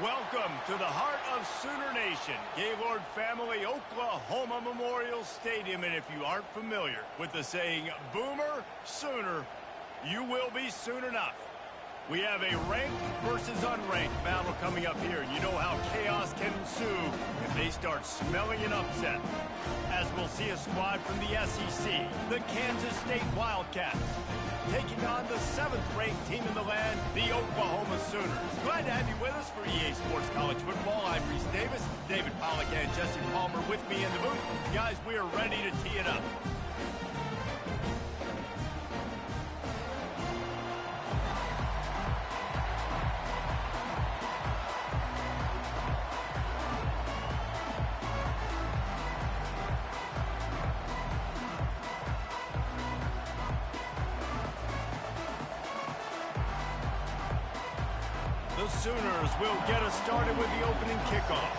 Welcome to the heart of Sooner Nation, Gaylord Family Oklahoma Memorial Stadium. And if you aren't familiar with the saying, Boomer Sooner, you will be soon enough. We have a ranked versus unranked battle coming up here, and you know how chaos can ensue if they start smelling an upset. As we'll see a squad from the SEC, the Kansas State Wildcats, taking on the 7th-ranked team in the land, the Oklahoma Sooners. Glad to have you with us for EA Sports College Football. I'm Reese Davis, David Pollack, and Jesse Palmer with me in the booth. Guys, we are ready to tee it up. The Sooners will get us started with the opening kickoff.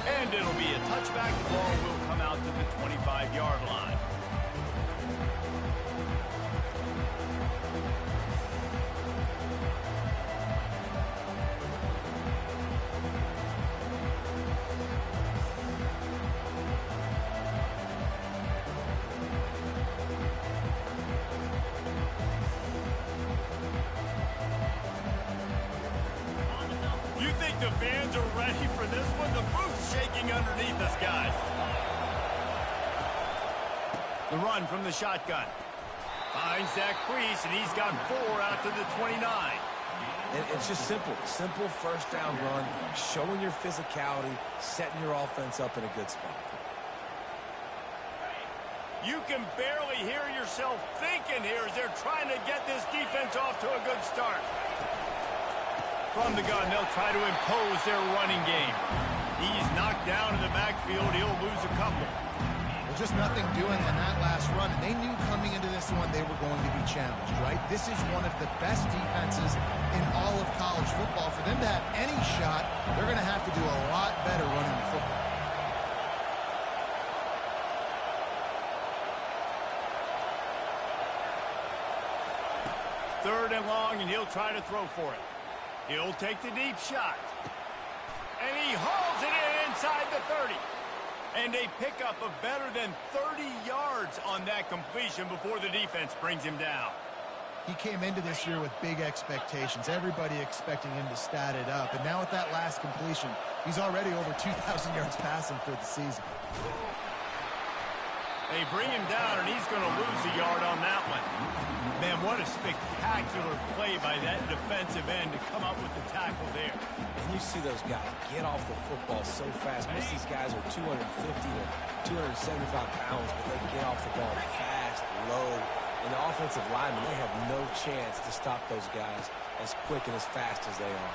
And it'll be a touchback. The ball will come out to the 25-yard line. You think the fans are ready for this one? The booth's shaking underneath us, guys. The run from the shotgun. Finds Zach Priest, and he's got 4 out to the 29. And it's just simple. Simple first down run, showing your physicality, setting your offense up in a good spot. You can barely hear yourself thinking here as they're trying to get this defense off to a good start. From the gun, they'll try to impose their running game. He's knocked down in the backfield. He'll lose a couple. Well, just nothing doing on that last run. And they knew coming into this one they were going to be challenged, right? This is one of the best defenses in all of college football. For them to have any shot, they're going to have to do a lot better running the football. Third and long, and he'll try to throw for it. He'll take the deep shot. And he hauls it in inside the 30. And a pickup of better than 30 yards on that completion before the defense brings him down. He came into this year with big expectations. Everybody expecting him to stat it up. And now with that last completion, he's already over 2,000 yards passing for the season. They bring him down, and he's going to lose a yard on that one. Man, what a spectacular play by that defensive end to come up with the tackle there. And you see those guys get off the football so fast. Most of these guys are 250 to 275 pounds, but they get off the ball fast, low. And the offensive linemen, they have no chance to stop those guys as quick and as fast as they are.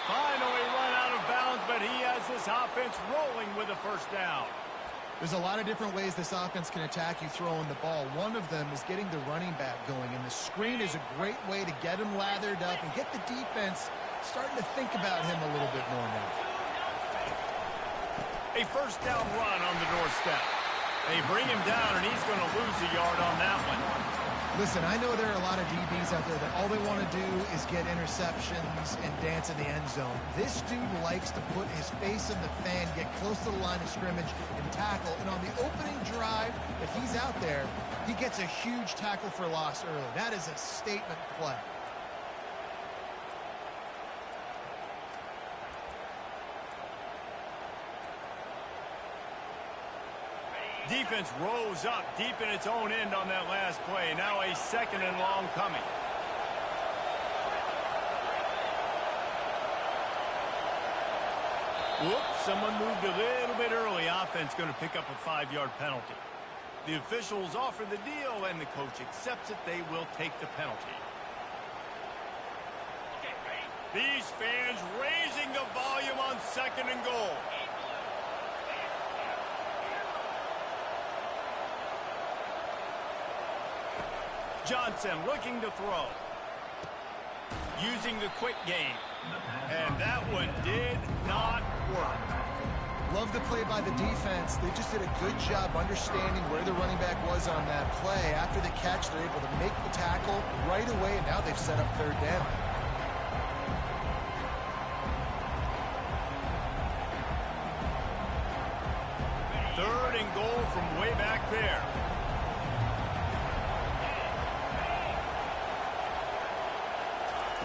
Finally run out of bounds, but he has this offense rolling with a first down. There's a lot of different ways this offense can attack you throwing the ball. One of them is getting the running back going, and the screen is a great way to get him lathered up and get the defense starting to think about him a little bit more now. A first down run on the doorstep. They bring him down, and he's going to lose a yard on that one. Listen, I know there are a lot of DBs out there that all they want to do is get interceptions and dance in the end zone. This dude likes to put his face in the fan, get close to the line of scrimmage, and tackle. And on the opening drive, if he's out there, he gets a huge tackle for loss early. That is a statement play. Defense rose up deep in its own end on that last play. Now a second and long coming. Whoops, someone moved a little bit early. Offense going to pick up a 5-yard penalty. The officials offer the deal, and the coach accepts it. They will take the penalty. These fans raising the volume on second and goal. Johnson looking to throw. Using the quick game. And that one did not work. Love the play by the defense. They just did a good job understanding where the running back was on that play. After the catch, they're able to make the tackle right away, and now they've set up third down. Third and goal from way back there.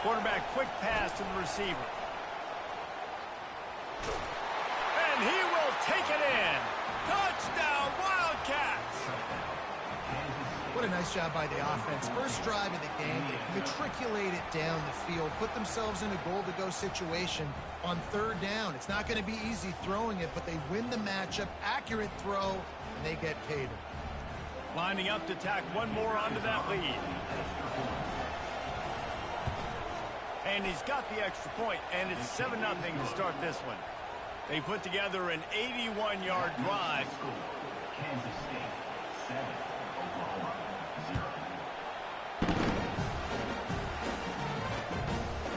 Quarterback quick pass to the receiver. And he will take it in. Touchdown, Wildcats! What a nice job by the offense. First drive of the game, they matriculate it down the field, put themselves in a goal-to-go situation on third down. It's not going to be easy throwing it, but they win the matchup, accurate throw, and they get paid. Lining up to tack one more onto that lead. And he's got the extra point, and it's 7-0 to start this one. They put together an 81-yard drive. Kansas State 7, Oklahoma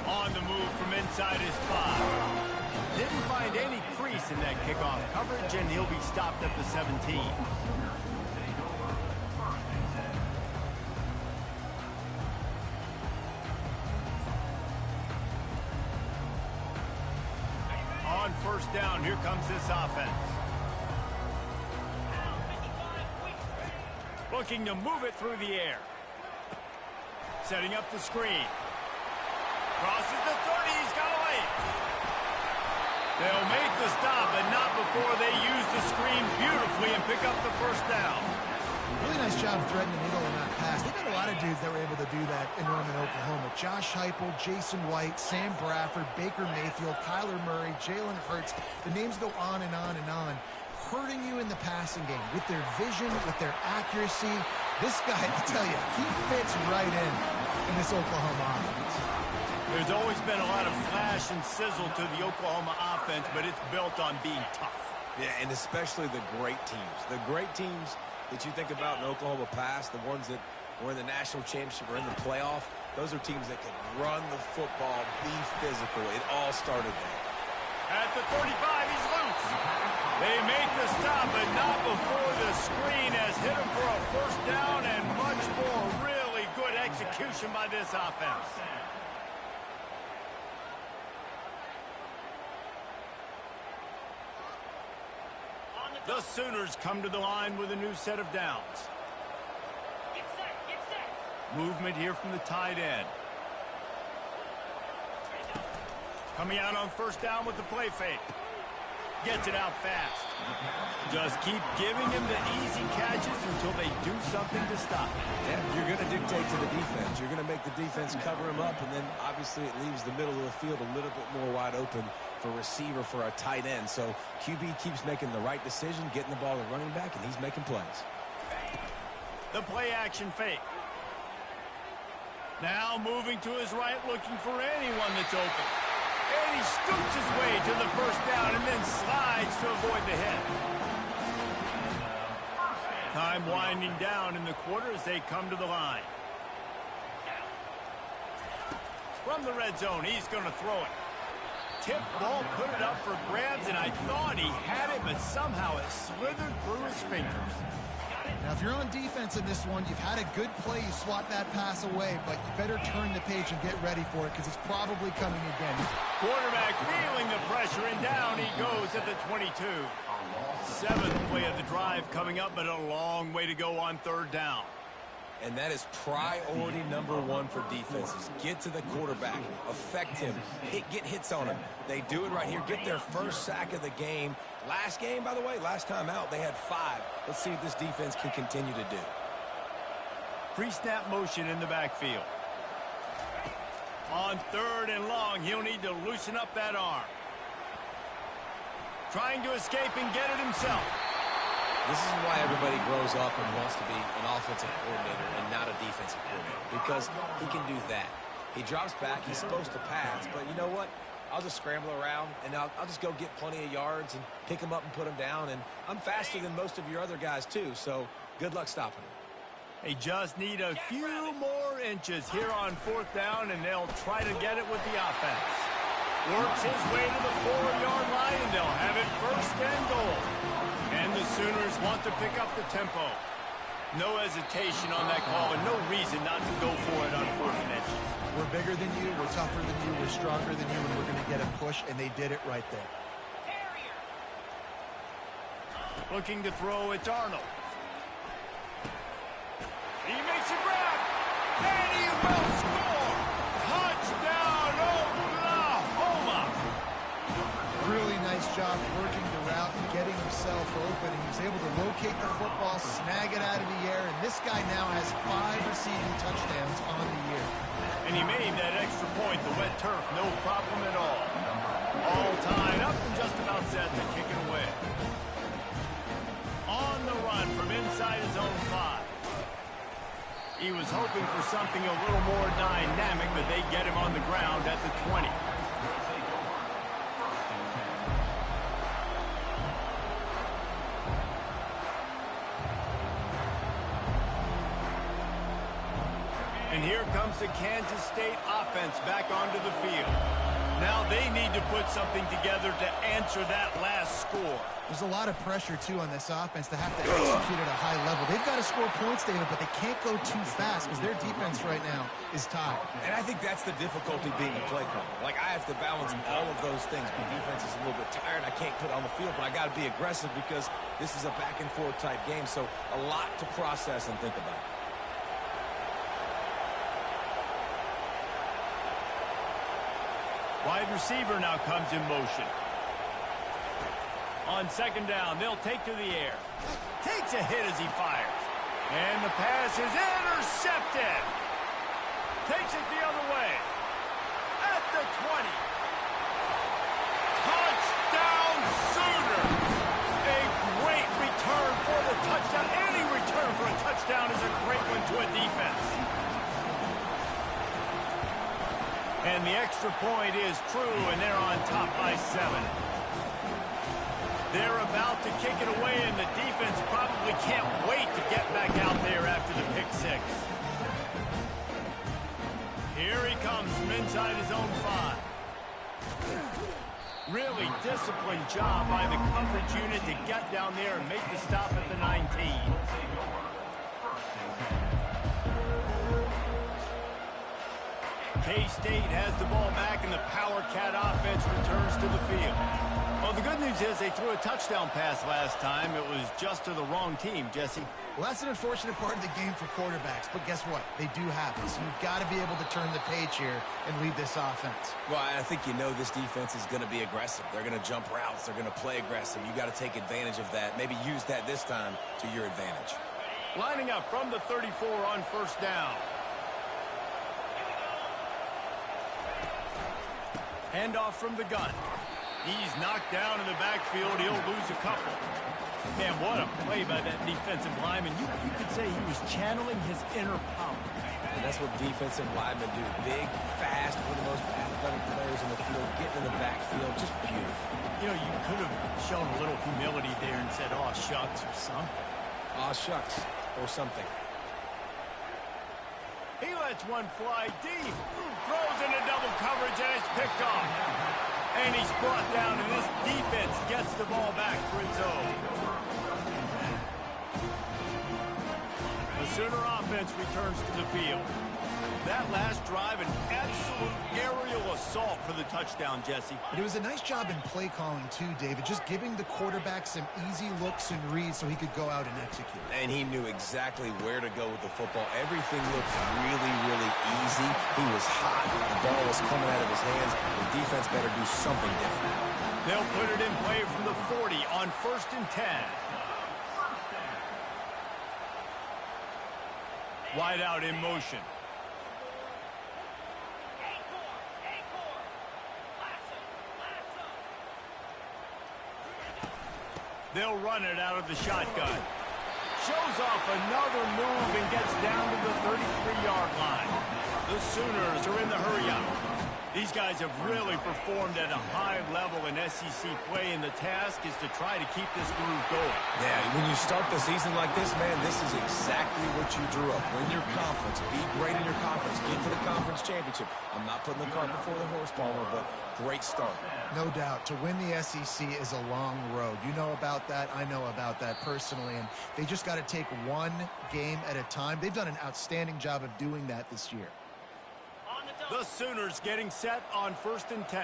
0. On the move from inside his 5. Didn't find any crease in that kickoff coverage, and he'll be stopped at the 17. On first down, here comes this offense. Looking to move it through the air. Setting up the screen. Crosses the 30, he's got a lane. They'll make the stop, but not before they use the screen beautifully and pick up the first down. Really nice job threading the needle in that pass. They've got a lot of dudes that were able to do that in Norman, Oklahoma. Josh Heupel, Jason White, Sam Bradford, Baker Mayfield, Kyler Murray, Jalen Hurts. The names go on and on and on. Hurting you in the passing game with their vision, with their accuracy. This guy, I tell you, he fits right in this Oklahoma offense. There's always been a lot of flash and sizzle to the Oklahoma offense, but it's built on being tough. Yeah, and especially the great teams. The great teams that you think about in Oklahoma past, the ones that were in the national championship or in the playoff, those are teams that can run the football, be physical. It all started there. At the 35, he's loose. They make the stop, but not before the screen has hit him for a first down and much more. Really good execution by this offense. The Sooners come to the line with a new set of downs. Get set. Movement here from the tight end. Coming out on first down with the play fake. Gets it out fast. Just keep giving him the easy catches until they do something to stop it. Yeah, you're going to dictate to the defense. You're going to make the defense cover him up, and then obviously it leaves the middle of the field a little bit more wide open for receiver for a tight end. So QB keeps making the right decision, getting the ball to running back, and he's making plays. The play action fake. Now moving to his right, looking for anyone that's open. And he scoots his way to the first down and then slides to avoid the hit. Time winding down in the quarter as they come to the line. From the red zone, he's going to throw it. Tip ball, put it up for grabs, and I thought he had it, but somehow it slithered through his fingers. Now, if you're on defense in this one, you've had a good play, you swat that pass away, but you better turn the page and get ready for it because it's probably coming again. Quarterback feeling the pressure, and down he goes at the 22. Seventh play of the drive coming up, but a long way to go on third down. And that is priority number one for defenses. Get to the quarterback, affect him, get hits on him. They do it right here, get their first sack of the game. Last game, by the way, last time out, they had 5. Let's see what this defense can continue to do. Pre-snap motion in the backfield. On third and long, he'll need to loosen up that arm. Trying to escape and get it himself. This is why everybody grows up and wants to be an offensive coordinator and not a defensive coordinator, because he can do that. He drops back, he's supposed to pass, but you know what? I'll just scramble around, and I'll just go get plenty of yards and pick him up and put him down, and I'm faster than most of your other guys too, so good luck stopping him. They just need a few more inches here on fourth down, and they'll try to get it with the offense. Works his way to the 4-yard line, and they'll have it first and goal. And the Sooners want to pick up the tempo. No hesitation on that call, and no reason not to go for it on 4th and inches. We're bigger than you, we're tougher than you, we're stronger than you, and we're going to get a push, and they did it right there. Looking to throw, it's Arnold. He makes a grab, and he will score! Touchdown, Oklahoma! Really nice job working the route and getting himself open. He was able to locate the football, snag it out of the air, and this guy now has 5 receiving touchdowns on the year. And he made that extra point, the wet turf, no problem at all. All tied up and just about set to kick it away. On the run from inside his own 5. He was hoping for something a little more dynamic, but they get him on the ground at the 20. And here comes the Kansas State offense back onto the field. Now they need to put something together to answer that last score. There's a lot of pressure, too, on this offense to have to execute at a high level. They've got to score points, David, but they can't go too fast because their defense right now is tied. And I think that's the difficulty being a play caller. Like, I have to balance all of those things. My defense is a little bit tired. I can't put on the field, but I got to be aggressive because this is a back-and-forth type game, so a lot to process and think about. Wide receiver now comes in motion. On 2nd down, they'll take to the air. Takes a hit as he fires. And the pass is intercepted. Takes it the other way. At the 20. Touchdown Sooners. A great return for the touchdown. Any return for a touchdown is a great one to a defense. And the extra point is true, and they're on top by 7. They're about to kick it away, and the defense probably can't wait to get back out there after the pick 6. Here he comes from inside his own 5. Really disciplined job by the coverage unit to get down there and make the stop at the 19. K-State has the ball back, and the Power Cat offense returns to the field. Well, the good news is they threw a touchdown pass last time. It was just to the wrong team, Jesse. Well, that's an unfortunate part of the game for quarterbacks, but guess what? They do have it, so you've got to be able to turn the page here and lead this offense. Well, I think you know this defense is going to be aggressive. They're going to jump routes. They're going to play aggressive. You got to take advantage of that. Maybe use that this time to your advantage. Lining up from the 34 on 1st down. Handoff from the gun. He's knocked down in the backfield. He'll lose a couple. Man, what a play by that defensive lineman. You could say he was channeling his inner power. And that's what defensive linemen do. Big, fast, one of the most athletic players in the field, getting in the backfield, just beautiful. You know, you could have shown a little humility there and said, "Aw, shucks," or something. Aw, shucks, or something. He lets one fly deep. Throws into double coverage, and it's picked off. And he's brought down, and this defense gets the ball back for its own. The Sooner offense returns to the field. That last drive, an absolute aerial assault for the touchdown, Jesse. But it was a nice job in play calling, too, David, just giving the quarterback some easy looks and reads so he could go out and execute. And he knew exactly where to go with the football. Everything looked really, really easy. He was hot. The ball was coming out of his hands. The defense better do something different. They'll put it in play from the 40 on 1st and 10. Wide out in motion. They'll run it out of the shotgun. Shows off another move and gets down to the 33-yard line. The Sooners are in the hurry-up. These guys have really performed at a high level in SEC play, and the task is to try to keep this groove going. Yeah, when you start the season like this, man, this is exactly what you drew up. Win your conference. Be great in your conference. Get to the conference championship. I'm not putting the cart before the horse, Palmer, but great start. No doubt. To win the SEC is a long road. You know about that. I know about that personally, and they just got to take one game at a time. They've done an outstanding job of doing that this year. The Sooners getting set on 1st and 10.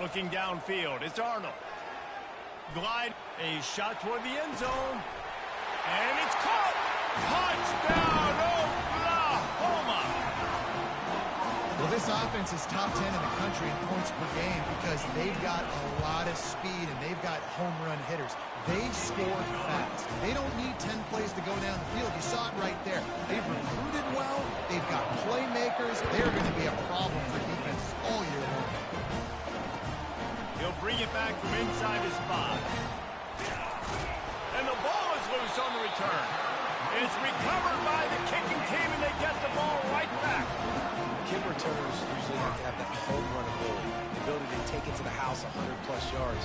Looking downfield, it's Arnold. Glide, a shot toward the end zone. And it's caught! Touchdown, Oklahoma! Well, this offense is top 10 in the country in points per game because they've got a lot of speed and they've got home run hitters. They score fast. They don't need 10 plays to go down the field. You saw it right there. They've recruited well. They've got playmakers. They're going to be a problem for defenses all year long. He'll bring it back from inside his spot. And the ball is loose on the return. It's recovered by the kicking team, and they get the ball right back. Kick returners usually have to have that home run ability, the ability to take it to the house 100-plus yards.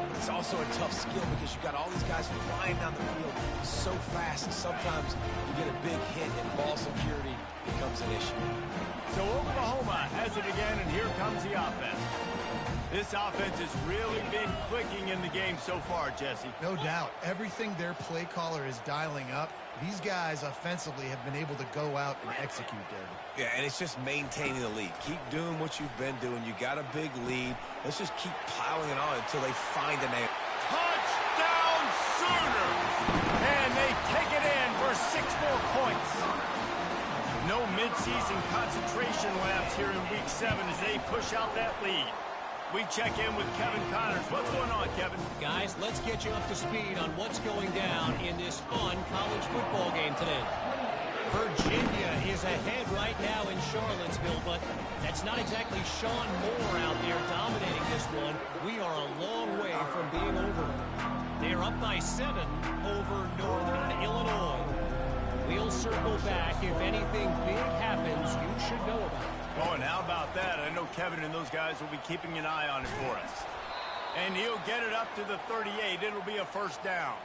But it's also a tough skill because you've got all these guys flying down the field so fast. Sometimes you get a big hit and ball security becomes an issue. So Oklahoma has it again, and here comes the offense. This offense has really been clicking in the game so far, Jesse. No doubt. Everything their play caller is dialing up, these guys offensively have been able to go out and execute, David. Yeah, and it's just maintaining the lead. Keep doing what you've been doing. You got a big lead. Let's just keep piling it on until they find an nail. Touchdown, Sooners! And they take it in for 6 more points. No midseason concentration laps here in Week 7 as they push out that lead. We check in with Kevin Connors. What's going on, Kevin? Guys, let's get you up to speed on what's going down in this fun college football game today. Virginia is ahead right now in Charlottesville, but that's not exactly Sean Moore out there dominating this one. We are a long way from being over. They're up by 7 over Northern Illinois. We'll circle back. If anything big happens, you should know about it. Oh, and how about that? I know Kevin and those guys will be keeping an eye on it for us. And he'll get it up to the 38. It'll be a first down.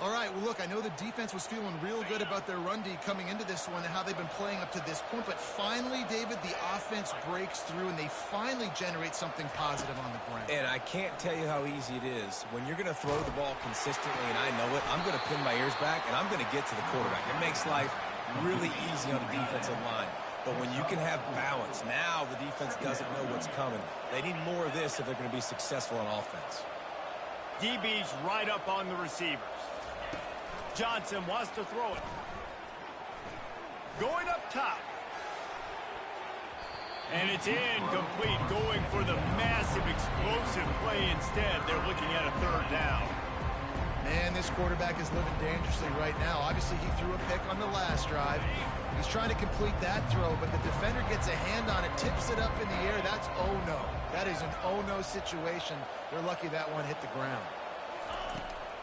All right, well, look, I know the defense was feeling real good about their run D coming into this one and how they've been playing up to this point. But finally, David, the offense breaks through and they finally generate something positive on the ground. And I can't tell you how easy it is. When you're going to throw the ball consistently, and I know it, I'm going to pin my ears back, and I'm going to get to the quarterback. It makes life really easy on the defensive line. But when you can have balance, now the defense doesn't know what's coming. They need more of this if they're going to be successful on offense. DB's right up on the receivers. Johnson wants to throw it. Going up top. And it's incomplete, going for the massive explosive play instead. They're looking at a 3rd down. Man, this quarterback is living dangerously right now. Obviously, he threw a pick on the last drive. He's trying to complete that throw, but the defender gets a hand on it, tips it up in the air. That's oh-no. That is an oh-no situation. They're lucky that one hit the ground.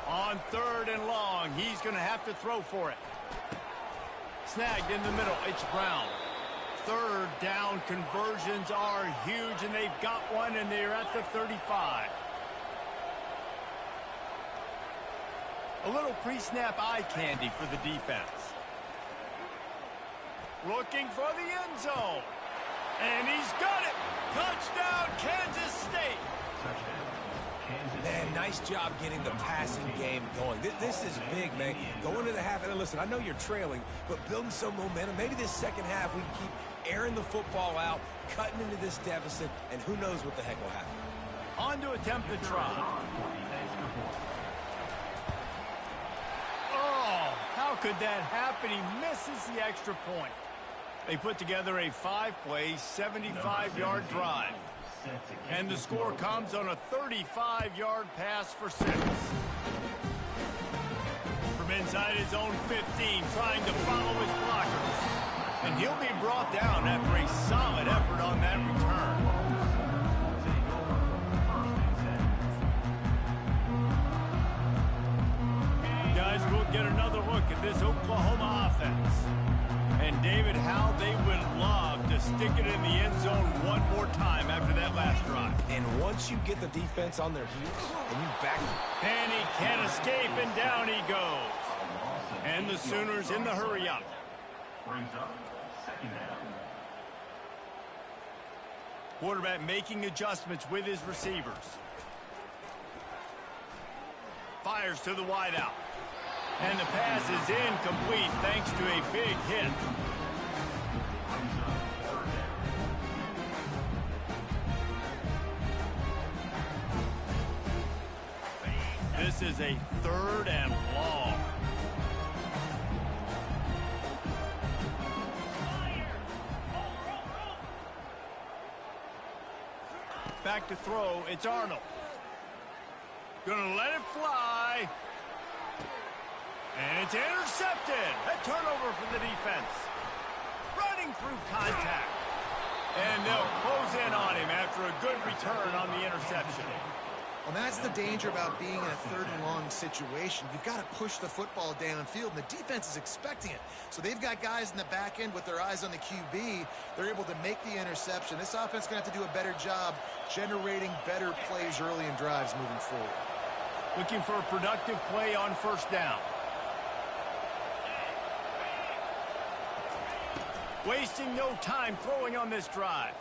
On 3rd and long, he's going to have to throw for it. Snagged in the middle. It's Brown. 3rd down conversions are huge, and they've got one, and they're at the 35. A little pre-snap eye candy for the defense. Looking for the end zone. And he's got it. Touchdown, Kansas State. Man, nice job getting the passing game going. This is big, man. Going to the half, and listen, I know you're trailing, but building some momentum. Maybe this second half we can keep airing the football out, cutting into this deficit, and who knows what the heck will happen. On to attempt the try. Oh, how could that happen? He misses the extra point. They put together a 5-play, 75-yard drive. And the score comes on a 35-yard pass for 6. From inside his own 15, trying to follow his blockers. And he'll be brought down after a solid effort on that return. how they would love to stick it in the end zone one more time after that last drive. And once you get the defense on their heels, and you back them. And he can't escape, and down he goes. And the Sooners in the hurry up. Brings up second down. Quarterback making adjustments with his receivers. Fires to the wideout. And the pass is incomplete thanks to a big hit. This is a 3rd and long. Back to throw, it's Arnold. Gonna let it fly. And it's intercepted. A turnover for the defense. Running through contact. And they'll close in on him after a good return on the interception. Well, that's the danger about being in a 3rd and long situation. You've got to push the football downfield, and the defense is expecting it. So they've got guys in the back end with their eyes on the QB. They're able to make the interception. This offense is going to have to do a better job generating better plays early in drives moving forward. Looking for a productive play on 1st down. Wasting no time throwing on this drive.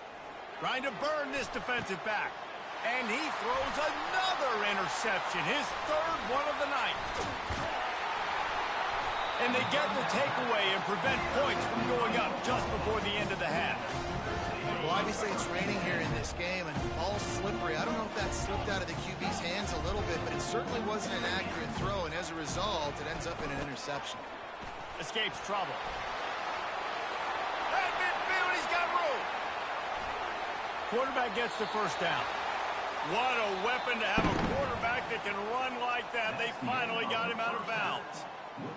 Trying to burn this defensive back. And he throws another interception, his 3rd one of the night. And they get the takeaway and prevent points from going up just before the end of the half. Well, obviously it's raining here in this game, and the ball's slippery. I don't know if that slipped out of the QB's hands a little bit, but it certainly wasn't an accurate throw, and as a result, it ends up in an interception. Escapes trouble. At midfield, he's got room. Quarterback gets the 1st down. What a weapon to have a quarterback that can run like that. They finally got him out of bounds.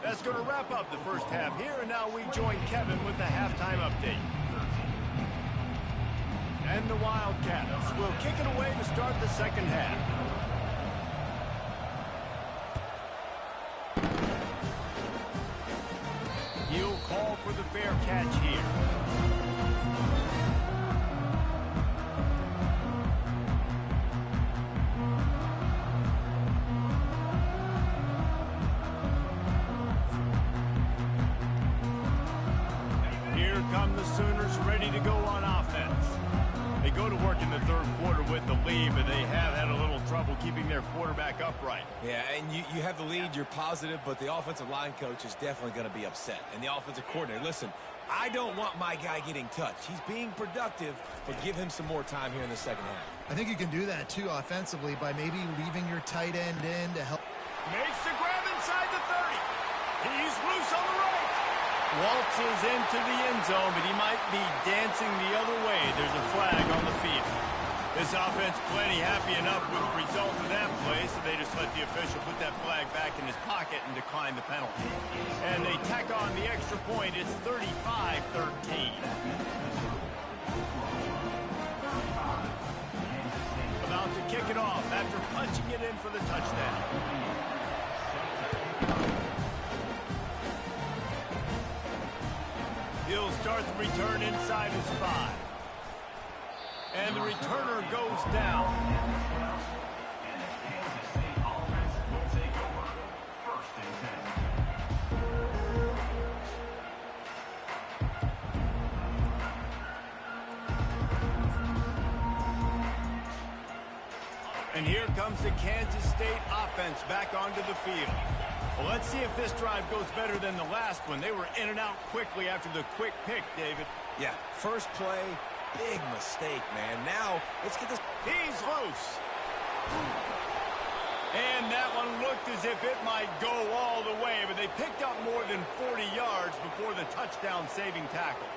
That's going to wrap up the 1st half here, and now we join Kevin with the halftime update. And the Wildcats will kick it away to start the 2nd half. He'll call for the fair catch here. Here come the Sooners ready to go on offense. They go to work in the 3rd quarter with the lead, but they have had a little trouble keeping their quarterback upright. Yeah, and you have the lead, you're positive, but the offensive line coach is definitely going to be upset. And the offensive coordinator, listen, I don't want my guy getting touched. He's being productive, but give him some more time here in the 2nd half. I think you can do that, too, offensively, by maybe leaving your tight end in to help. Makes the grab inside the 30. He's loose on the right. Waltzes into the end zone, but he might be dancing the other way. There's a flag on the field. This offense plenty happy enough with the result of that play, so they just let the official put that flag back in his pocket and decline the penalty. And they tack on the extra point. It's 35-13. About to kick it off after punching it in for the touchdown. He'll start the return inside his 5. And the returner goes down. And the Kansas State offense will take over. 1st and 10. And here comes the Kansas State offense back onto the field. Well, let's see if this drive goes better than the last one. They were in and out quickly after the quick pick, David. Yeah, first play, big mistake, man. Now, let's get this. He's loose. And that one looked as if it might go all the way, but they picked up more than 40 yards before the touchdown-saving tackle.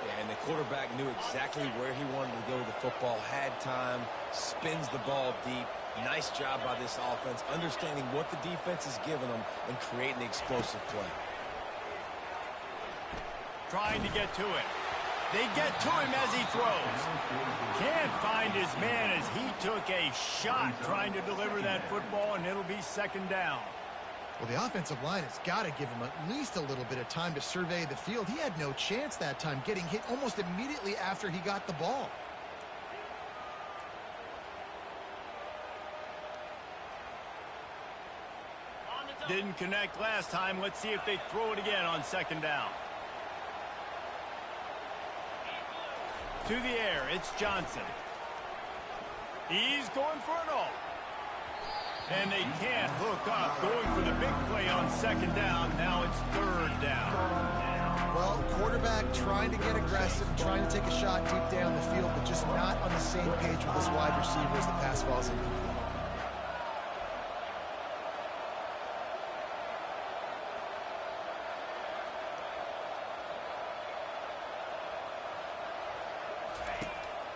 Yeah, and the quarterback knew exactly where he wanted to go with the football, had time, spins the ball deep. Nice job by this offense, understanding what the defense is giving them and creating the explosive play. Trying to get to it. They get to him as he throws. Can't find his man as he took a shot trying to deliver that football, and it'll be 2nd down. Well, the offensive line has got to give him at least a little bit of time to survey the field. He had no chance that time, getting hit almost immediately after he got the ball. Didn't connect last time. Let's see if they throw it again on second down. To the air, it's Johnson. He's going for it all. And they can't hook up. Going for the big play on second down. Now it's third down. Well, quarterback trying to get aggressive, trying to take a shot deep down the field, but just not on the same page with his wide receiver as the pass falls in.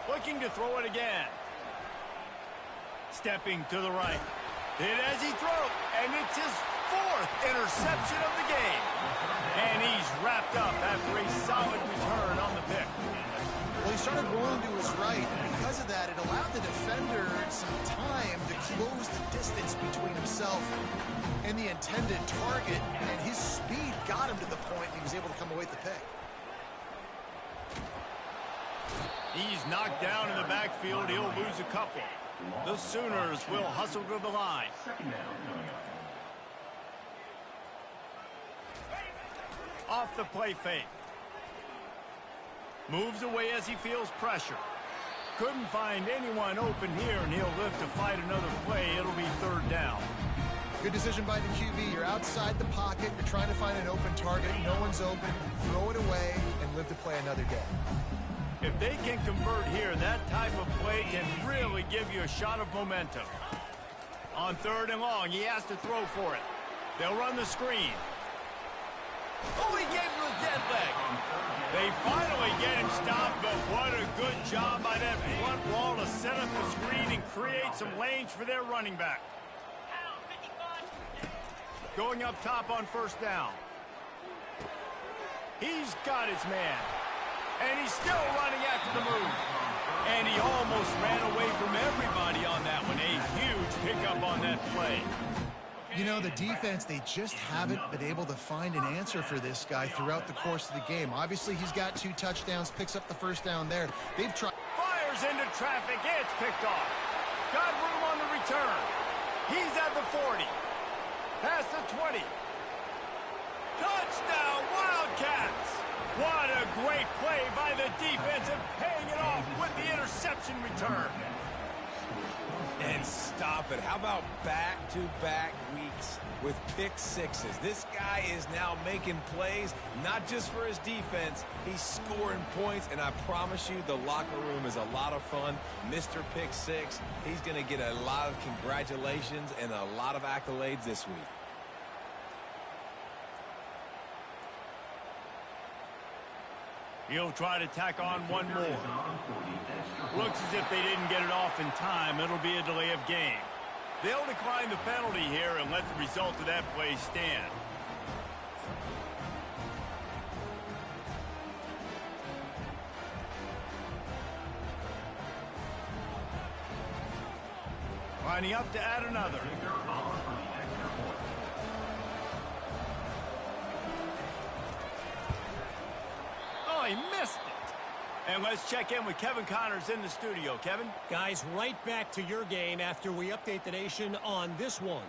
Looking to throw it again. Stepping to the right. Hit as he throws, and it's his fourth interception of the game. And he's wrapped up after a solid return on the pick. Well, he started rolling to his right, and because of that, it allowed the defender some time to close the distance between himself and the intended target, and his speed got him to the point, and he was able to come away with the pick. He's knocked down in the backfield. He'll lose a couple. The Sooners will hustle to the line. Off the play fake. Moves away as he feels pressure. Couldn't find anyone open here, and he'll live to fight another play. It'll be third down. Good decision by the QB. You're outside the pocket. You're trying to find an open target. No one's open. Throw it away and live to play another day. If they can convert here, that type of play can really give you a shot of momentum. On third and long, he has to throw for it. They'll run the screen. Oh, he gave him a dead leg. They finally get him stopped, but what a good job by that front wall to set up the screen and create some lanes for their running back. Going up top on first down. He's got his man. And he's still running after the move. And he almost ran away from everybody on that one. A huge pickup on that play. You know, the defense, they just haven't been able to find an answer for this guy throughout the course of the game. Obviously, he's got 2 touchdowns, picks up the first down there. They've tried. Fires into traffic. It's picked off. Got room on the return. He's at the 40. Past the 20. Touchdown, Wildcats. What a great play by the defense and paying it off with the interception return. And stop it. How about back-to-back weeks with pick sixes? This guy is now making plays, not just for his defense. He's scoring points, and I promise you the locker room is a lot of fun. Mr. Pick Six, he's going to get a lot of congratulations and a lot of accolades this week. He'll try to tack on one more. Looks as if they didn't get it off in time. It'll be a delay of game. They'll decline the penalty here and let the result of that play stand. Lining up to add another. Oh, he missed it. And let's check in with Kevin Connors in the studio. Kevin? Guys, right back to your game after we update the nation on this one.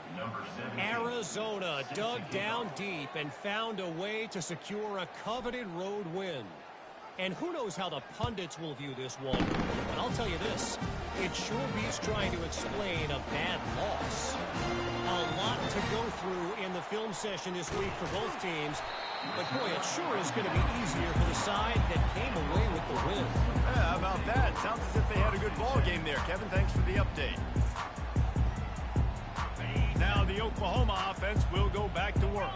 Arizona dug down deep and found a way to secure a coveted road win. And who knows how the pundits will view this one. But I'll tell you this, it sure beats trying to explain a bad loss. A lot to go through in the film session this week for both teams. But, boy, it sure is going to be easier for the side that came away with the win. Yeah, how about that? Sounds as if they had a good ball game there. Kevin, thanks for the update. Now the Oklahoma offense will go back to work.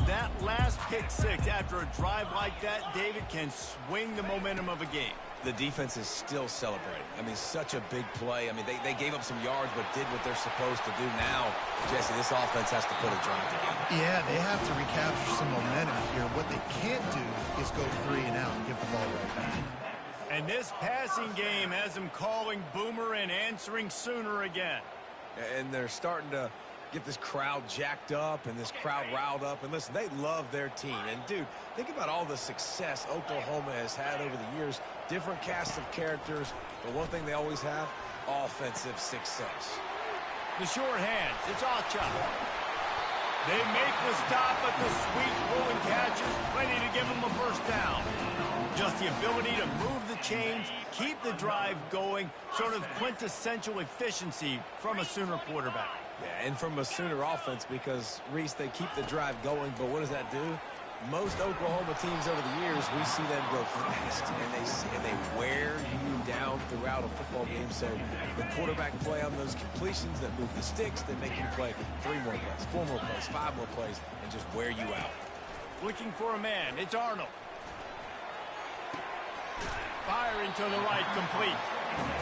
That last pick six after a drive like that, David, can swing the momentum of a game. The defense is still celebrating. I mean, such a big play. I mean, they gave up some yards but did what they're supposed to do. Now, Jesse, this offense has to put a drive together. Yeah, they have to recapture some momentum here. What they can't do is go 3 and out and give the ball right back. And this passing game has them calling Boomer and answering Sooner again. And they're starting to get this crowd jacked up and this crowd riled up. And listen, they love their team. And, dude, think about all the success Oklahoma has had over the years. Different cast of characters, but one thing they always have, offensive success. The short hands, it's Acha. They make the stop, but the sweet rolling catch is plenty to give them a first down. Just the ability to move the chains, keep the drive going, sort of quintessential efficiency from a Sooner quarterback. Yeah, and from a Sooner offense because, Reese, they keep the drive going, but what does that do? Most Oklahoma teams over the years, we see them go fast, and they wear you down throughout a football game. So the quarterback play on those completions that move the sticks, that make you play 3 more plays, 4 more plays, 5 more plays, and just wear you out. Looking for a man, it's Arnold. Firing to the right, complete.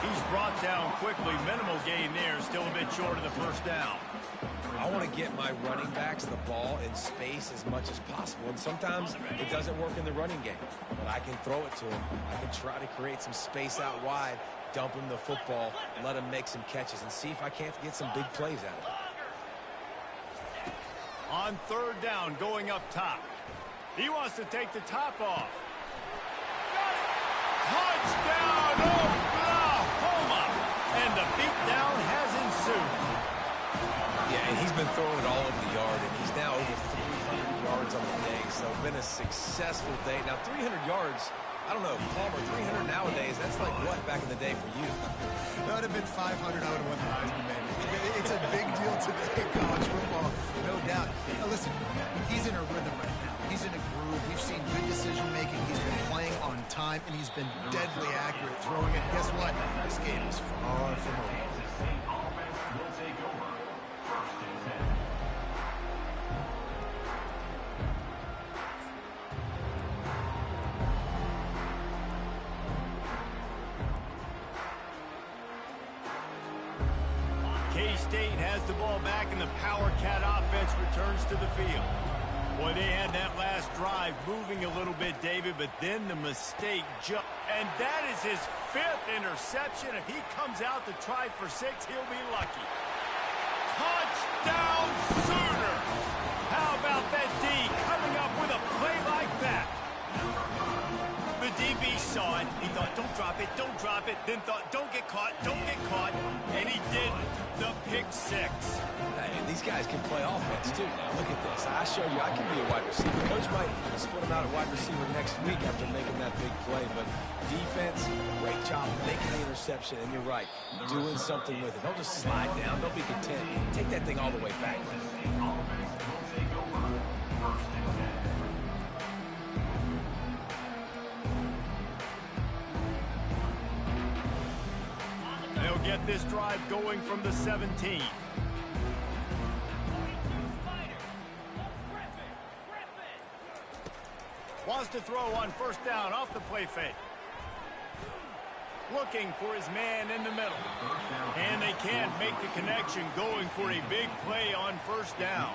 He's brought down quickly. Minimal gain there, still a bit short of the first down. I want to get my running backs the ball in space as much as possible. And sometimes it doesn't work in the running game, but I can throw it to him. I can try to create some space out wide, dump him the football, let him make some catches, and see if I can't get some big plays out of it. On third down, going up top. He wants to take the top off. Touchdown, Oklahoma! And the beatdown has ensued. Yeah, and he's been throwing it all over the yard, and he's now over 300 yards on the day. So been a successful day. Now, 300 yards, I don't know, Palmer, 300 nowadays, that's like what back in the day for you? That would have been 500. I would have won the Heisman, man. It's a big deal today in college football, no doubt. Now, listen, he's in a rhythm right now. He's in a groove. We've seen good decision-making. He's been playing on time, and he's been deadly accurate throwing it. Guess what? This game is far from over. K-State has the ball back, and the Power Cat offense returns to the field. Boy, they had that last drive moving a little bit, David, but then the mistake jumped. And that is his 5th interception. If he comes out to try for 6, he'll be lucky. Touchdown, Sooner! How about that D coming up with a play like that? The DB saw it. He thought, don't drop it, don't drop it. Then thought, don't get caught, and he didn't. The pick 6. Hey, and these guys can play offense, too. Now, look at this. I show you I can be a wide receiver. Coach might split him out at wide receiver next week after making that big play. But defense, great job making the interception. And you're right, doing something with it. Don't just slide down. Don't be content. Take that thing all the way back. They'll get this drive going from the 17. Wants to throw on first down off the play fake. Looking for his man in the middle. And they can't make the connection, going for a big play on first down.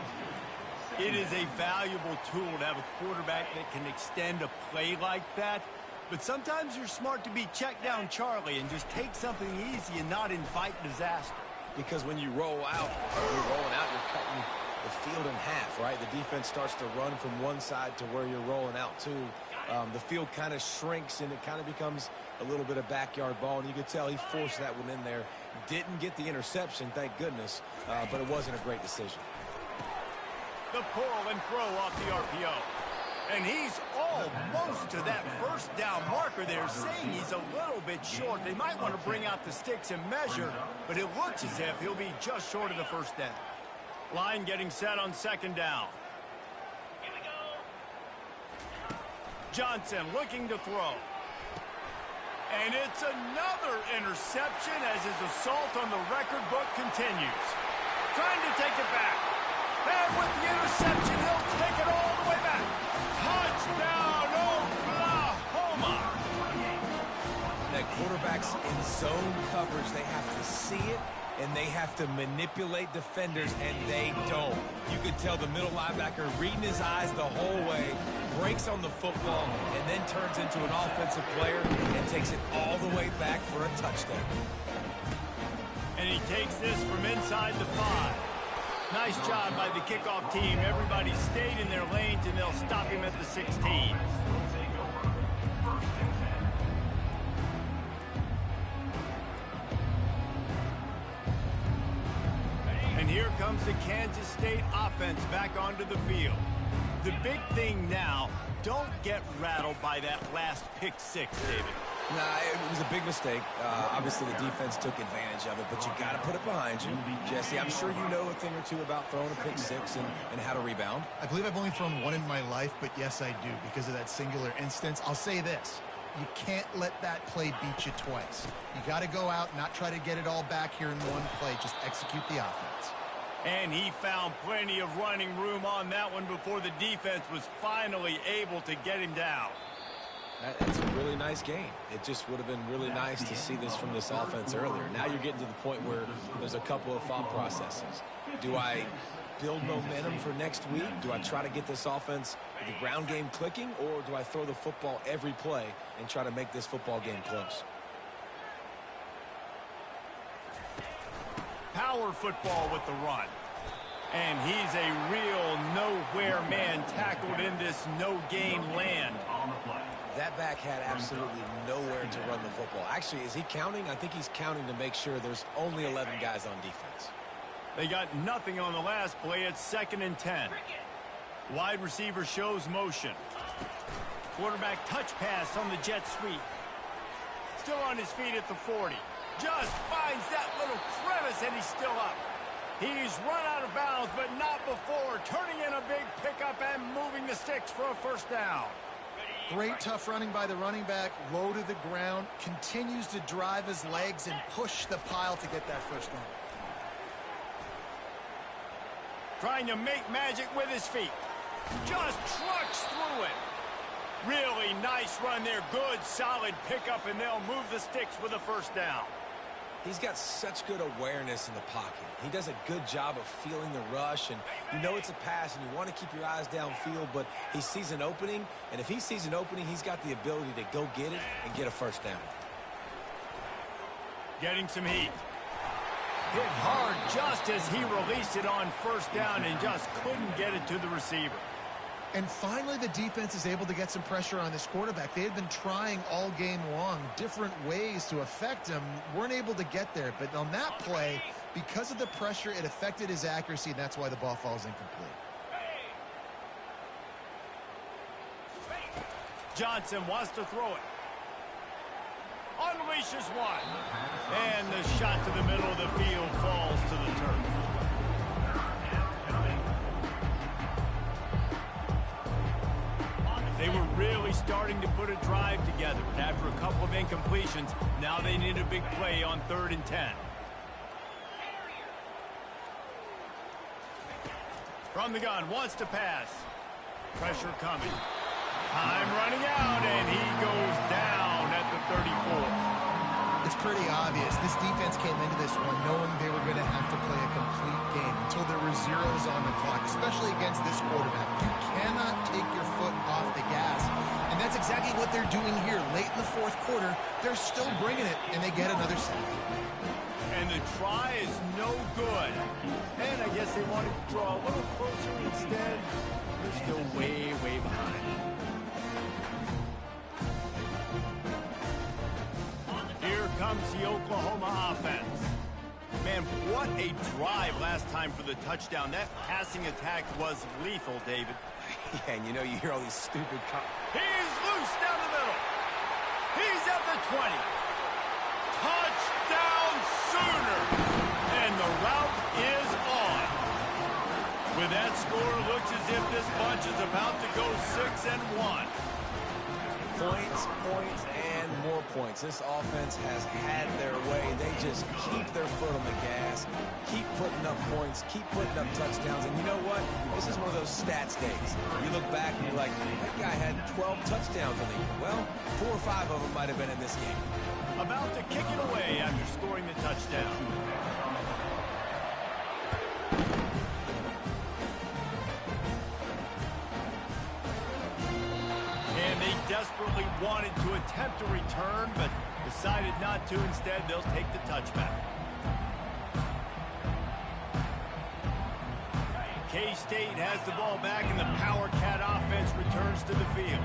It is a valuable tool to have a quarterback that can extend a play like that. But sometimes you're smart to be check down Charlie and just take something easy and not invite disaster. Because when you roll out, you're cutting the field in half, right? The defense starts to run from one side to where you're rolling out to. The field kind of shrinks, and it kind of becomes a little bit of backyard ball. And you could tell he forced that one in there. Didn't get the interception, thank goodness, but it wasn't a great decision. The pull and throw off the RPO. And he's almost to that first down marker there, saying he's a little bit short. They might want to bring out the sticks and measure, but it looks as if he'll be just short of the first down. Line getting set on second down. Here we go. Johnson looking to throw. And it's another interception as his assault on the record book continues. Trying to take it back. And with the interception, he'll take it all the way back. Touchdown, Oklahoma! That quarterbacks in zone coverage, they have to see it, and they have to manipulate defenders, and they don't. You could tell the middle linebacker reading his eyes the whole way, breaks on the football, and then turns into an offensive player and takes it all the way back for a touchdown. And he takes this from inside the 5. Nice job by the kickoff team. Everybody stayed in their lanes, and they'll stop him at the 16. And here comes the Kansas State offense back onto the field. The big thing now, don't get rattled by that last pick six, David. Nah, it was a big mistake. Obviously, the defense took advantage of it, but you got to put it behind you. Jesse, I'm sure you know a thing or two about throwing a pick six and how to rebound. I believe I've only thrown one in my life, but yes, I do because of that singular instance. I'll say this. You can't let that play beat you twice. You got to go out, not try to get it all back here in one play. Just execute the offense. And he found plenty of running room on that one before the defense was finally able to get him down. That's a really nice game. It just would have been really nice to see this from this offense earlier. Now you're getting to the point where there's a couple of thought processes. Do I build momentum for next week? Do I try to get this offense, the ground game clicking, or do I throw the football every play and try to make this football game close? Power football with the run. And he's a real nowhere man tackled in this no-gain land. That back had absolutely nowhere to run the football. Actually, is he counting? I think he's counting to make sure there's only 11 guys on defense. They got nothing on the last play. It's 2nd and 10. Wide receiver shows motion. Quarterback touch pass on the jet sweep. Still on his feet at the 40. Just finds that little crevice, and he's still up. He's run out of bounds, but not before turning in a big pickup and moving the sticks for a first down. Great tough running by the running back, low to the ground, continues to drive his legs and push the pile to get that first down. Trying to make magic with his feet. Just trucks through it. Really nice run there. Good, solid pickup, and they'll move the sticks with a first down. He's got such good awareness in the pocket. He does a good job of feeling the rush, and you know it's a pass, and you want to keep your eyes downfield, but he sees an opening, and if he sees an opening, he's got the ability to go get it and get a first down. Getting some heat. Hit hard just as he released it on first down and just couldn't get it to the receiver. And finally, the defense is able to get some pressure on this quarterback. They had been trying all game long different ways to affect him. Weren't able to get there. But on that play, because of the pressure, it affected his accuracy, and that's why the ball falls incomplete. Johnson wants to throw it. Unleashes one. And the shot to the middle of the field falls to the turf. They were really starting to put a drive together. After a couple of incompletions, now they need a big play on 3rd and 10. From the gun, wants to pass. Pressure coming. Time running out, and he goes down at the 34. It's pretty obvious. This defense came into this one knowing they were going to have to play a complete game until there were zeros on the clock, especially against this quarterback. You cannot take your foot off the gas, and that's exactly what they're doing here. Late in the 4th quarter, they're still bringing it, and they get another sack. And the try is no good. And I guess they wanted to draw a little closer instead. They're still way, way behind. Here comes the Oklahoma offense. Man, what a drive last time for the touchdown. That passing attack was lethal, David. Yeah, and you know, you hear all these stupid... He's loose down the middle. He's at the 20. Touchdown Sooner. And the route is on. With that score, looks as if this bunch is about to go 6-1. Points, points, and more points. This offense has had their way. They just keep their foot on the gas, keep putting up points, keep putting up touchdowns. And you know what? This is one of those stats days. You look back and you're like, that guy had 12 touchdowns in the year. Well, 4 or 5 of them might have been in this game. About to kick it away after scoring the touchdown. Desperately wanted to attempt a return, but decided not to. Instead, they'll take the touchback. K-State has the ball back, and the Power Cat offense returns to the field.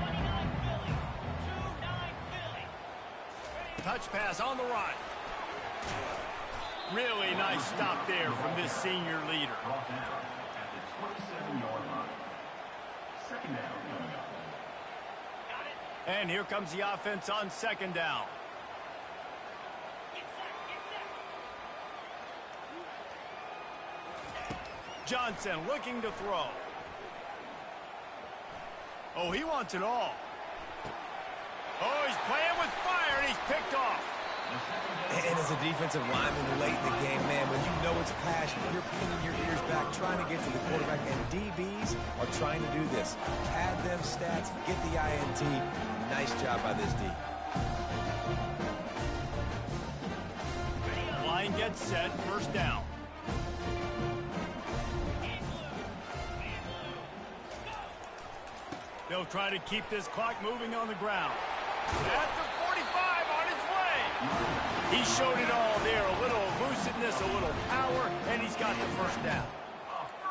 Touch pass on the run. Really nice stop there from this senior leader. Brought down at the 27-yard line. Second down coming up. And here comes the offense on second down. Johnson looking to throw. Oh, he wants it all. Oh, he's playing with fire, and he's picked off. And as a defensive lineman late in the game, man, when you know it's passion, you're pinning your ears back, trying to get to the quarterback, and DBs are trying to do this. Pad them stats, get the INT. Nice job by this D. Line gets set, first down. They'll try to keep this clock moving on the ground. At the 45, on his way. He showed it all there. A little elusiveness, a little power, and he's got the first down.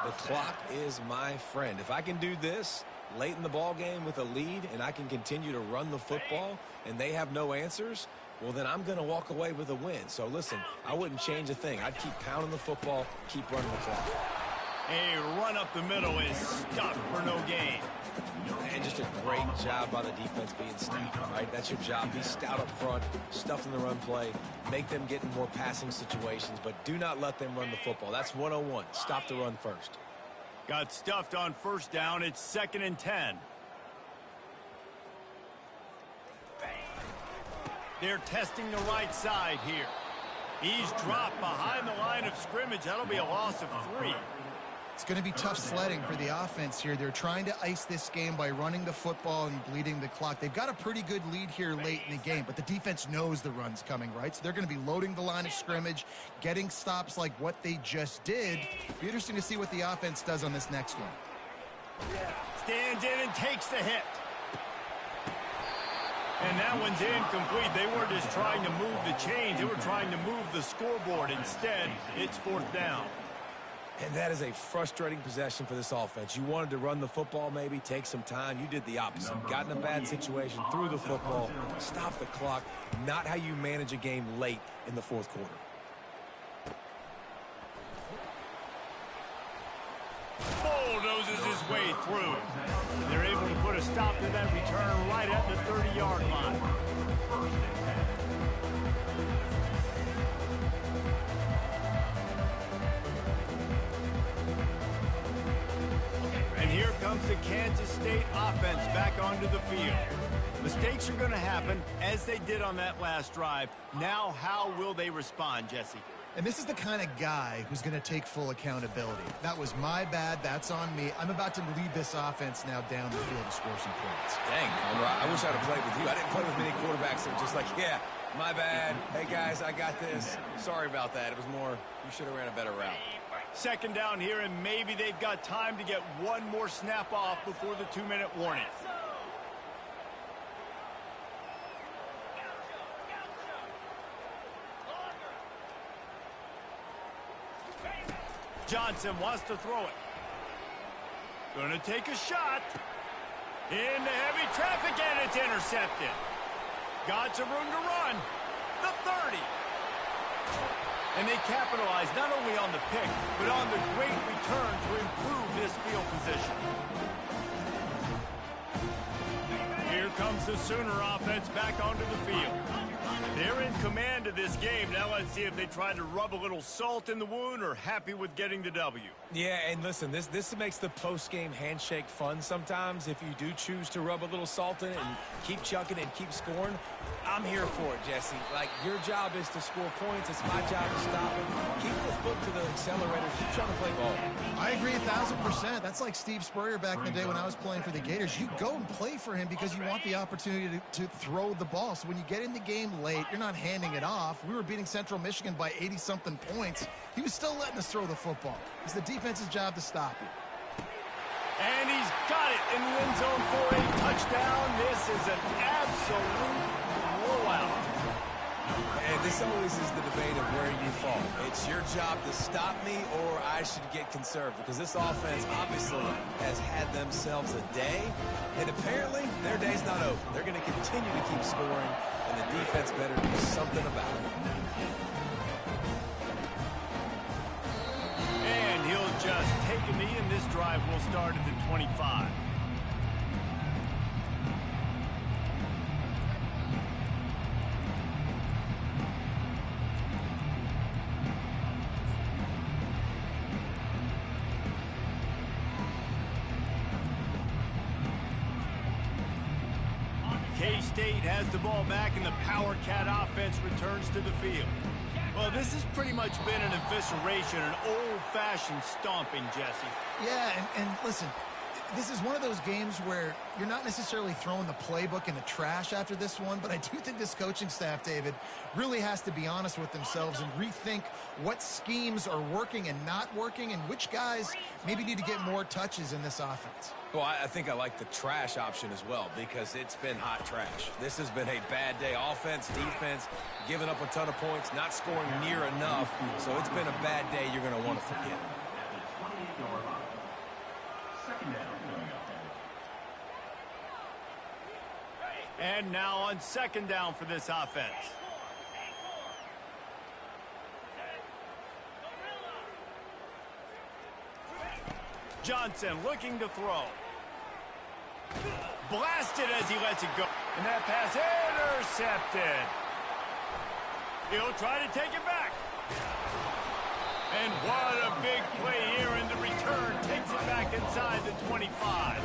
The clock is my friend. If I can do this late in the ball game with a lead and I can continue to run the football and they have no answers, well, then I'm going to walk away with a win. So, listen, I wouldn't change a thing. I'd keep pounding the football, keep running the clock. A run up the middle is stuffed for no gain. And just a great job by the defense being stout, right? That's your job. Be stout up front, stuff in the run play, make them get in more passing situations, but do not let them run the football. That's 101. Stop the run first. Got stuffed on first down. It's 2nd and 10. They're testing the right side here. He's dropped behind the line of scrimmage. That'll be a loss of 3. It's going to be tough sledding for the offense here. They're trying to ice this game by running the football and bleeding the clock. They've got a pretty good lead here late in the game, but the defense knows the run's coming, right? So they're going to be loading the line of scrimmage, getting stops like what they just did. Be interesting to see what the offense does on this next one. Stands in and takes the hit. And that one's incomplete. They weren't just trying to move the chains. They were trying to move the scoreboard. Instead, it's 4th down. And that is a frustrating possession for this offense. You wanted to run the football, maybe take some time. You did the opposite. Got in a bad situation, threw the football, stopped the clock. Not how you manage a game late in the 4th quarter. Bulldozes his way through. They're able to put a stop to that return right at the 30-yard line. And here comes the Kansas State offense back onto the field. Mistakes are going to happen, as they did on that last drive. Now, how will they respond, Jesse? And this is the kind of guy who's going to take full accountability. That was my bad. That's on me. I'm about to lead this offense now down the field to score some points. Dang, Conrad, I wish I'd have played with you. I didn't play with many quarterbacks that were just like, yeah, my bad. Hey, guys, I got this. Sorry about that. It was more, you should have ran a better route. 2nd down here, and maybe they've got time to get one more snap off before the 2-minute warning. Johnson wants to throw it. Going to take a shot. Into heavy traffic, and it's intercepted. Got some room to run. The 30. And they capitalize not only on the pick, but on the great return to improve this field position. Here comes the Sooner offense back onto the field. They're in command of this game. Now let's see if they try to rub a little salt in the wound or happy with getting the W. Yeah, and listen, this makes the post-game handshake fun sometimes. If you do choose to rub a little salt in it and keep chucking and keep scoring, I'm here for it, Jesse. Like, your job is to score points. It's my job to stop it. Keep the foot to the accelerator. Keep trying to play ball. I agree 1,000%. That's like Steve Spurrier back in the day when I was playing for the Gators. You go and play for him because you want the opportunity to throw the ball. So when you get in the game late, you're not handing it off. We were beating Central Michigan by 80-something points. He was still letting us throw the football. It's the defense's job to stop you. And he's got it in the end zone for a touchdown. This is an absolute blowout. And this this always is the debate of where you fall. It's your job to stop me or I should get conserved, because this offense obviously has had themselves a day, and apparently their day's not over. They're going to continue to keep scoring, and the defense better do something about it. And he'll just take a knee, and this drive will start at the 25. K-State has the ball back, and the Power Cat offense returns to the field. Well, this has pretty much been an evisceration, an old-fashioned stomping, Jesse. Yeah, and listen, this is one of those games where you're not necessarily throwing the playbook in the trash after this one, but I do think this coaching staff, David, really has to be honest with themselves and rethink what schemes are working and not working, and which guys maybe need to get more touches in this offense. Well, I think I like the trash option as well, because it's been hot trash. This has been a bad day. Offense, defense, giving up a ton of points, not scoring near enough. So it's been a bad day you're going to want to forget. And now on second down for this offense. Johnson looking to throw. Blasted as he lets it go. And that pass intercepted. He'll try to take it back. And what a big play here, and the return takes it back inside the 25.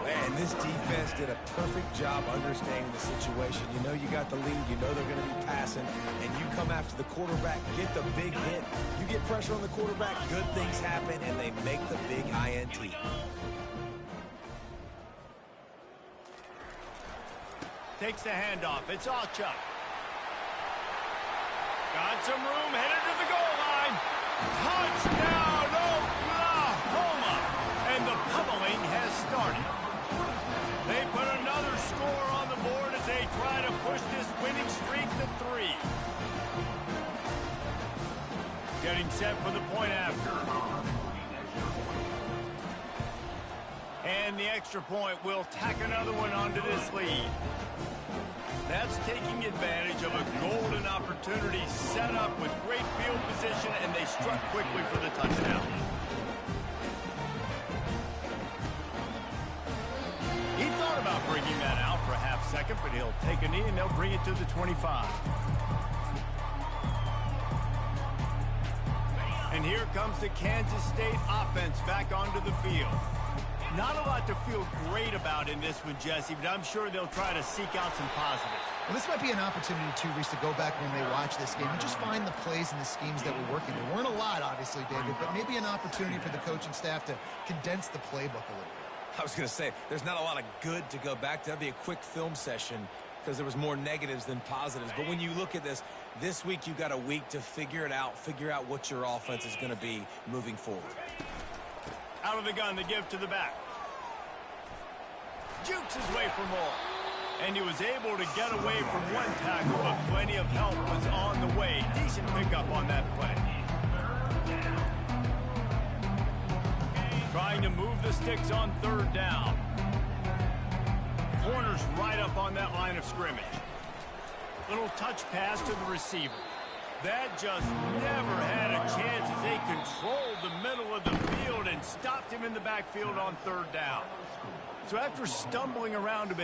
Man, this defense did a perfect job understanding the situation. You know you got the lead. You know they're going to be passing. And you come after the quarterback, get the big hit. You get pressure on the quarterback, good things happen, and they make the big INT. Takes the handoff. It's Alchuk. Got some room, headed to the goal line. Touchdown, Oklahoma! And the pummeling has started. They put another score on the board as they try to push this winning streak to 3. Getting set for the point after. And the extra point will tack another one onto this lead. That's taking advantage of a golden opportunity set up with great field position, and they struck quickly for the touchdown. He thought about bringing that out for a half second, but he'll take a knee and they'll bring it to the 25. And here comes the Kansas State offense back onto the field. Not a lot to feel great about in this one, Jesse, but I'm sure they'll try to seek out some positives. Well, this might be an opportunity, too, Reese, to go back when they watch this game and just find the plays and the schemes that were working. There weren't a lot, obviously, David, but maybe an opportunity for the coaching staff to condense the playbook a little bit. I was going to say, there's not a lot of good to go back to. That'd be a quick film session because there was more negatives than positives. But when you look at this week you've got a week to figure it out, figure out what your offense is going to be moving forward. Out of the gun, the give to the back. Jukes his way for more. And he was able to get away from one tackle, but plenty of help was on the way. Decent pickup on that play. Trying to move the sticks on third down. Corner's right up on that line of scrimmage. Little touch pass to the receiver. That just never had a chance as they controlled the middle of the field and stopped him in the backfield on third down. So after stumbling around a bit,